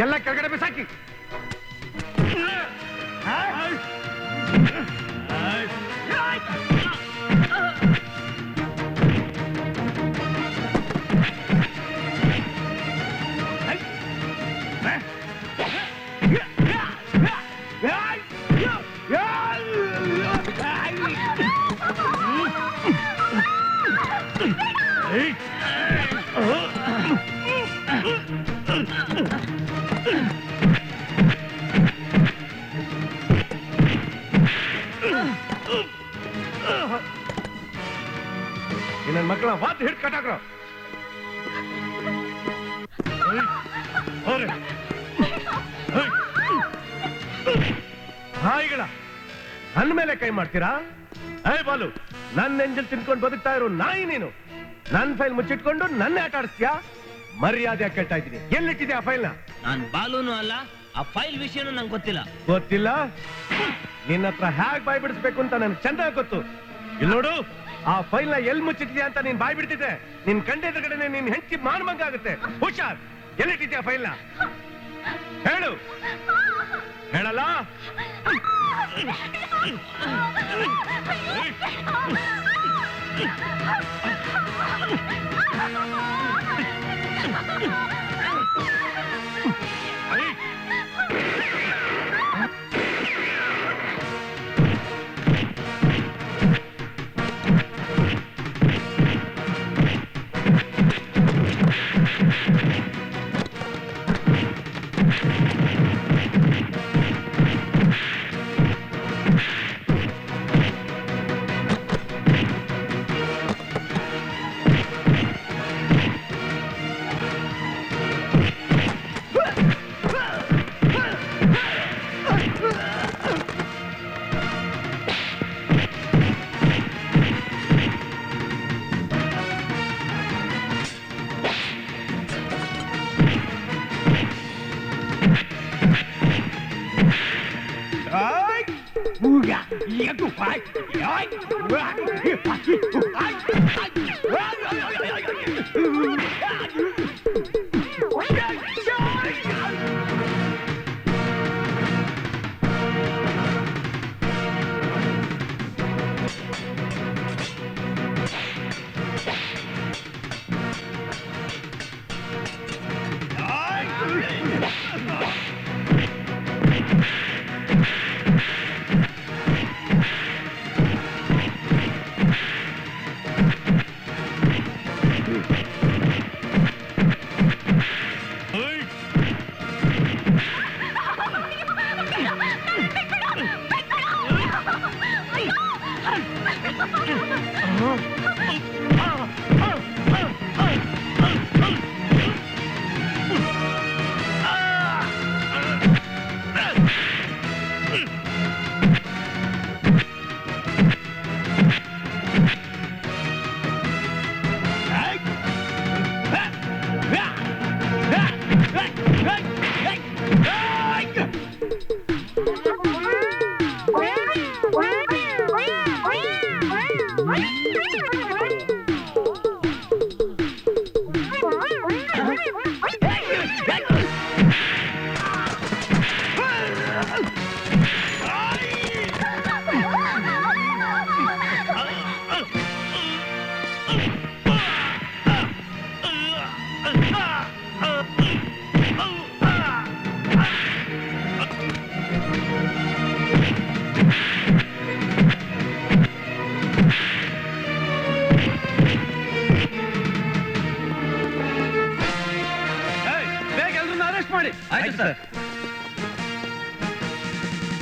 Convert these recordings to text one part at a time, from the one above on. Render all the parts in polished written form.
ಎಲ್ಲ ಕೆಳಗಡೆ ಬಿಸಾಕಿ. ನನ್ನ ಮಕ್ಕಳ ವಾತ್ ಹಿಡ್ ಕಟ್ಟಾಕ್ರ. ಹಾಯಿಗಳ ನನ್ನ ಮೇಲೆ ಕೈ ಮಾಡ್ತೀರಾ? ಹೇ ಬಾಲು, ನನ್ನ ಎಂಜಲ್ ತಿನ್ಕೊಂಡು ಬದುಕ್ತಾ ಇರೋ ನಾಯಿ ನೀನು. ನನ್ನ ಫೈಲ್ ಮುಚ್ಚಿಟ್ಕೊಂಡು ನನ್ನ ಆಟ ಆಡಿಸ್ತೀಯಾ? ಮರ್ಯಾದೆ ಕೇಳ್ತಾ ಇದ್ದೀನಿ, ಎಲ್ಲಿಟ್ಟಿದ್ಯಾ ಆ ಫೈಲ್ನ? ನಾನ್ ಬಾಲೂನು ಅಲ್ಲ, ಆ ಫೈಲ್ ವಿಷಯನೂ ನಂಗೆ ಗೊತ್ತಿಲ್ಲ. ಗೊತ್ತಿಲ್ಲ? ನಿನ್ನ ಹತ್ರ ಹ್ಯಾಗ್ ಬಾಯ್ ಬಿಡಿಸ್ಬೇಕು ಅಂತ ನನ್ಗೆ ಚಂದ ಗೊತ್ತು. ಇಲ್ಲಿ ನೋಡು, ಆ ಫೈಲ್ ನ ಎಲ್ಲಿ ಮುಚ್ಚಿದ್ಯಾ ಅಂತ ನೀನ್ ಬಾಯ್ ಬಿಡ್ತಿದ್ದೆ, ನಿನ್ ಕಂಡಿದ್ರ ಕಡೆ ನಿನ್ ಹೆಂಡತಿ ಮಾನಮಂಗ ಆಗುತ್ತೆ. ಹುಷಾರ್, ಎಲ್ಲಿಟ್ಟಿದ್ಯಾ ಫೈಲ್ ನ? ಹೇಳು. ಹೇಳಲ್ಲ?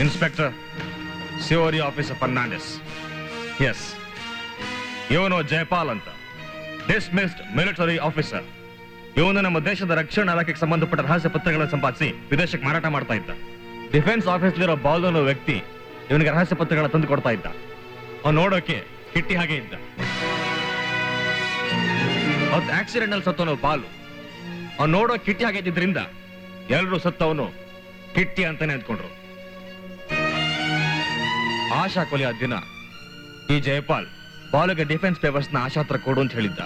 Inspector, COD Officer Fernandez. Yes, ಇವನು ಜಯಪಾಲ್ ಅಂತ, ಡಿಸ್ಮಿಸ್ಡ್ ಮಿಲಿಟರಿ ಆಫೀಸರ್. ಇವನು ನಮ್ಮ ದೇಶದ ರಕ್ಷಣಾ ಇಲಾಖೆಗೆ ಸಂಬಂಧಪಟ್ಟ ರಹಸ್ಯ ಪತ್ರಗಳನ್ನು ಸಂಪಾದಿಸಿ ವಿದೇಶಕ್ಕೆ ಮಾರಾಟ ಮಾಡ್ತಾ ಇದ್ದ. ಡಿಫೆನ್ಸ್ ಆಫೀಸ್ಲಿರೋ ಬಾಲು ಅನ್ನೋ ವ್ಯಕ್ತಿ ಇವನಿಗೆ ರಹಸ್ಯ ಪತ್ರಗಳನ್ನ ತಂದು ಕೊಡ್ತಾ ಇದ್ದ. ಅವ್ನು ನೋಡೋಕೆ ಕಿಟ್ಟಿ ಹಾಗೆ ಇದ್ದ. ಅವತ್ತು ಆಕ್ಸಿಡೆಂಟ್ ನಲ್ಲಿ ಸತ್ತವನು ಬಾಲು. ಅವ್ನು ನೋಡೋ ಕಿಟ್ಟಿ ಹಾಗೆ ಇದ್ದಿದ್ರಿಂದ ಎಲ್ಲರೂ ಸತ್ತವನು ಕಿಟ್ಟಿ ಅಂತಾನೆ ಅಂದ್ಕೊಂಡ್ರು. ಆಶಾ ಕೊಲೆ ಆದ ದಿನ ಈ ಜಯಪಾಲ್ ಬಾಲುಗೆ ಡಿಫೆನ್ಸ್ ಪೇಪರ್ಸ್ ನ ಆಶಾ ಹತ್ರ ಕೊಡು ಅಂತ ಹೇಳಿದ್ದ.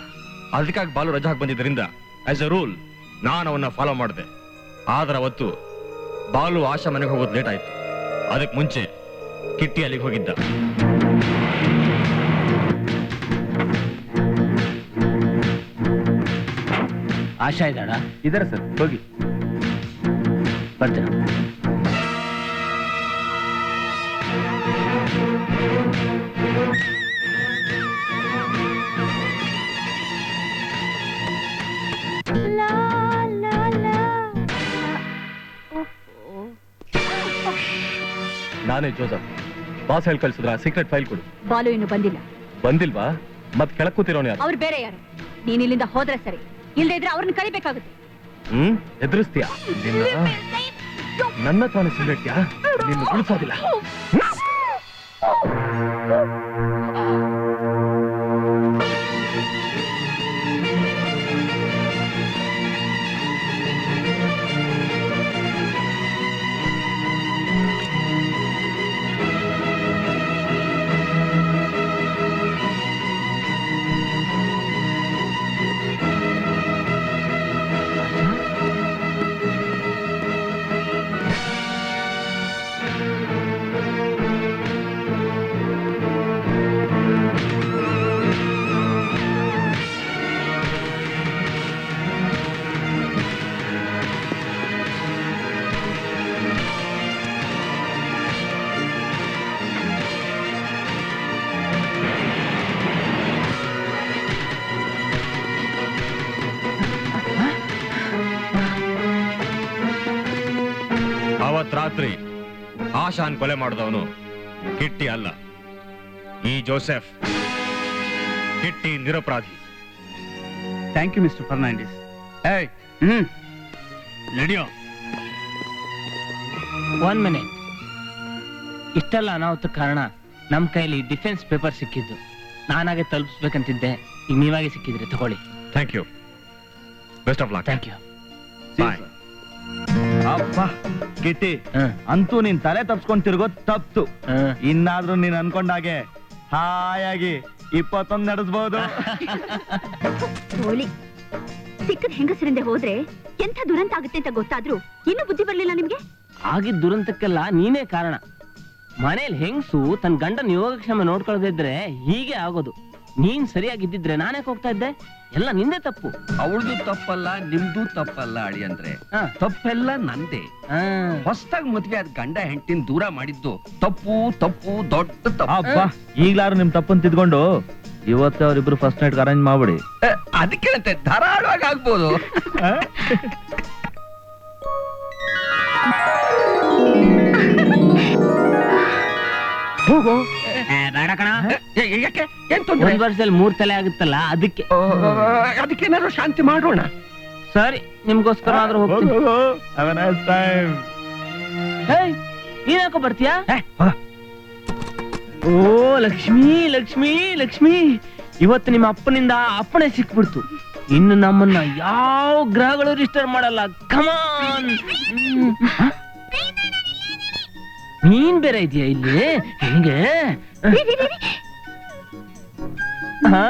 ಅದಕ್ಕಾಗಿ ಬಾಲು ರಜಾ ಹಾಕಿ ಬಂದಿದ್ದರಿಂದ ಆಸ್ ಎ ರೂಲ್ ನಾನು ಅವನ್ನ ಫಾಲೋ ಮಾಡಿದೆ. ಆದ್ರೆ ಅವತ್ತು ಬಾಲು ಆಶಾ ಮನೆಗೆ ಹೋಗೋದು ಲೇಟ್ ಆಯ್ತು. ಅದಕ್ಕೆ ಮುಂಚೆ ಕಿಟ್ಟಿ ಅಲ್ಲಿಗೆ ಹೋಗಿದ್ದ. ಆಶಾ ಇದ್ದಾಳ? ಇದಾರೆ ಸರ್, ಹೋಗಿ. ಬರ್ತೀನಿ. ನಾನೇ ಜೋಸಫ್. ಬಾಸ್ ಹೇಳಿ ಕಳ್ಸಿದ್ರ ಸೀಕ್ರೆಟ್ ಫೈಲ್ ಕೊಡು. ಬಾಲು ಇನ್ನು ಬಂದಿಲ್ಲ. ಬಂದಿಲ್ವಾ? ಮತ್ ಕೆಳಕ್ ಕೂತಿರೋನು ಯಾರು? ಅವ್ರು ಬೇರೆ ಯಾರು? ನೀನ್ ಇಲ್ಲಿಂದ ಹೋದ್ರೆ ಸರಿ, ಇಲ್ಲದೆ ಇದ್ರೆ ಅವ್ರನ್ನ ಕರಿಬೇಕಾಗುತ್ತೆ. ಎದುರಿಸ್ತೀಯಾ? ನನ್ನ ತಾನೇ ಸುಳ್ಳಿಟ್ಯಾ? ನಿನ್ನ ಉಳಿಸೋದಿಲ್ಲ. ಅವತ್ ರಾತ್ರಿ ಆಶಾನ್ ಕೊಲೆ ಮಾಡಿದವನು ಕಿಟ್ಟಿ ಅಲ್ಲ, ಈ ಜೋಸೆಫ್. ಕಿಟ್ಟಿ ನಿರಪರಾಧಿ. Thank you mister Fernandes. ನಡಿಯೋ. 1 ಮಿನಿಟ್. ಇಷ್ಟೆಲ್ಲ ಅನಾಹುತ ಕಾರಣ ನಮ್ ಕೈಲಿ ಡಿಫೆನ್ಸ್ ಪೇಪರ್ ಸಿಕ್ಕಿದ್ದು. ನಾನಾಗೆ ತಲುಪಿಸ್ಬೇಕಂತಿದ್ದೆ, ಈಗ ನೀವಾಗೆ ಸಿಕ್ಕಿದ್ರಿ, ತಗೊಳ್ಳಿ. Thank you. Best of luck. Thank you. Bye. ಅಪ್ಪ ಕಿಟ್ಟಿ, ಅಂತೂ ನೀನ್ ತಲೆ ತಪ್ಸ್ಕೊಂಡ್ ತಿರ್ಗೋದ್ ತಪ್ತು. ಇನ್ನಾದ್ರೂ ನೀನ್ ಅನ್ಕೊಂಡಾಗೆ ಹಾಯಾಗಿ 21 ನಡೆಸಬಹುದು. ಸಿಕ್ಕದ ಹೆಂಗಸರಿಂದ ಹೋದ್ರೆ ಎಂಥ ದುರಂತ ಆಗುತ್ತೆ ಅಂತ ಗೊತ್ತಾದ್ರೂ ಇನ್ನೂ ಬುದ್ಧಿ ಬರ್ಲಿಲ್ಲ ನಿಮ್ಗೆ? ಆಗಿದ್ದ ದುರಂತಕ್ಕೆಲ್ಲ ನೀನೇ ಕಾರಣ. ಮನೇಲಿ ಹೆಂಗಸು ತನ್ನ ಗಂಡನ ಯೋಗಕ್ಷೇಮ ನೋಡ್ಕೊಳ್ದಿದ್ರೆ ಹೀಗೆ ಆಗೋದು. ನೀನ್ ಸರಿಯಾಗಿದ್ದಿದ್ರೆ ನಾನ್ಯಾಕೆ ಹೋಗ್ತಾ ಇದ್ದೆ? ಎಲ್ಲ ನಿಂದೆ ತಪ್ಪು. ಅವಳದು ತಪ್ಪಲ್ಲ, ನಿಮ್ದು ತಪ್ಪಲ್ಲ ಅಳಿ ಅಂದ್ರೆ ತಪ್ಪೆಲ್ಲ ನಂದೆ. ಹೊಸದಾಗಿ ಮದ್ವೆ ಆದ ಗಂಡ ಹೆಂಡತಿನ ದೂರ ಮಾಡಿದ್ದು ತಪ್ಪು ತಪ್ಪು ದೊಡ್ಡ ತಪ್ಪು. ಈಗ್ಲಾರು ನಿಮ್ ತಪ್ಪನ್ ತಿದ್ಕೊಂಡು ಇವತ್ತೇ ಅವ್ರಿಬ್ರು ಫಸ್ಟ್ ನೈಟ್ ಅರೇಂಜ್ ಮಾಡ್ಬಿಡಿ. ಅದಕ್ಕೆ ಧಾರಾಳವಾಗಿ ಆಗ್ಬೋದು. ಹೋಗೋ. ಬೇಡ ಕಣ. ಯಾಕೆ? ಏನ್ ತೊಂದ್ರೆ? 1 ವರ್ಷದಲ್ಲಿ 3 ತಲೆ ಆಗುತ್ತಲ್ಲ, ಅದಕ್ಕೆ. ಅದಕ್ಕೇನಾದ್ರು ಶಾಂತಿ ಮಾಡೋಣ. ಸರಿ, ನಿಮ್ಗೋಸ್ಕರ ಆದ್ರೂ ಹೋಗ್ತೀನಿ. ನೀನ್ ಯಾಕೋ ಬರ್ತೀಯಾ? ಓ ಲಕ್ಷ್ಮಿ ಲಕ್ಷ್ಮಿ ಲಕ್ಷ್ಮಿ, ಇವತ್ತು ನಿಮ್ಮ ಅಪ್ಪನಿಂದ ಅಪ್ಪಣೆ ಸಿಕ್ಬಿಡ್ತು. ಇನ್ನು ನಮ್ಮನ್ನ ಯಾವ ಗ್ರಹಗಳು ಡಿಸ್ಟರ್ಬ್ ಮಾಡಲ್ಲ. ಕಮಾನ್. ನೀನ್ ಬೇರೆ ಇದೆಯಾ ಇಲ್ಲಿ? ಹೆಂಗೆ? ಹಾ,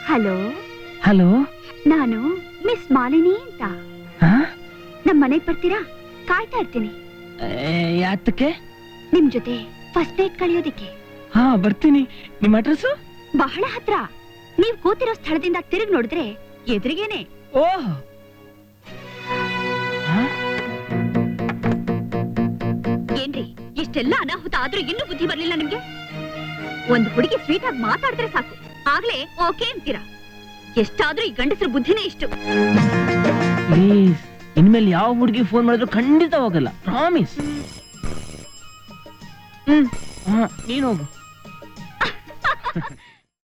ಹಲೋ ಹಲೋ, ನಾನು ಮಿಸ್ ಮಾಲಿನಿ ಅಂತ. ನಮ್ ಮನೆಗ್ ಬರ್ತೀರಾ? ಕಾಯ್ತಾ ಇರ್ತೀನಿ. ಯಾತಕ್ಕೆ? ನಿಮ್ ಜೊತೆ ಫಸ್ಟ್ ನೈಟ್ ಕಳಿಯೋದಿಕ್ಕೆ. ಹಾ, ಬರ್ತೀನಿ. ನಿಮ್ ಅಡ್ರೆಸ್? ಬಹಳ ಹತ್ರ. ನೀವ್ ಕೂತಿರೋ ಸ್ಥಳದಿಂದ ತಿರುಗಿ ನೋಡಿದ್ರೆ ಎದುರಿಗೇನೆ. ಓಹ್, ಇಷ್ಟೆಲ್ಲ ಅನಾಹುತ ಆದ್ರೂ ಇನ್ನೂ ಬುದ್ಧಿ ಬರ್ಲಿಲ್ಲ ನಿಮ್ಗೆ? ಒಂದು ಹುಡುಗಿ ಸ್ವೀಟ್ ಆಗಿ ಮಾತಾಡಿದ್ರೆ ಸಾಕು, ಆಗ್ಲೇ ಓಕೆ ಅಂತೀರಾ. ಎಷ್ಟಾದ್ರೂ ಈ ಗಂಡಸರ ಬುದ್ಧಿನೇ ಇಷ್ಟು. ಪ್ಲೀಸ್, ಇನ್ಮೇಲೆ ಯಾವ ಹುಡುಗಿ ಫೋನ್ ಮಾಡಿದ್ರು ಖಂಡಿತ ಹೋಗಲ್ಲ, ಪ್ರಾಮಿಸ್. ನೀನ್ ಹೋಗು.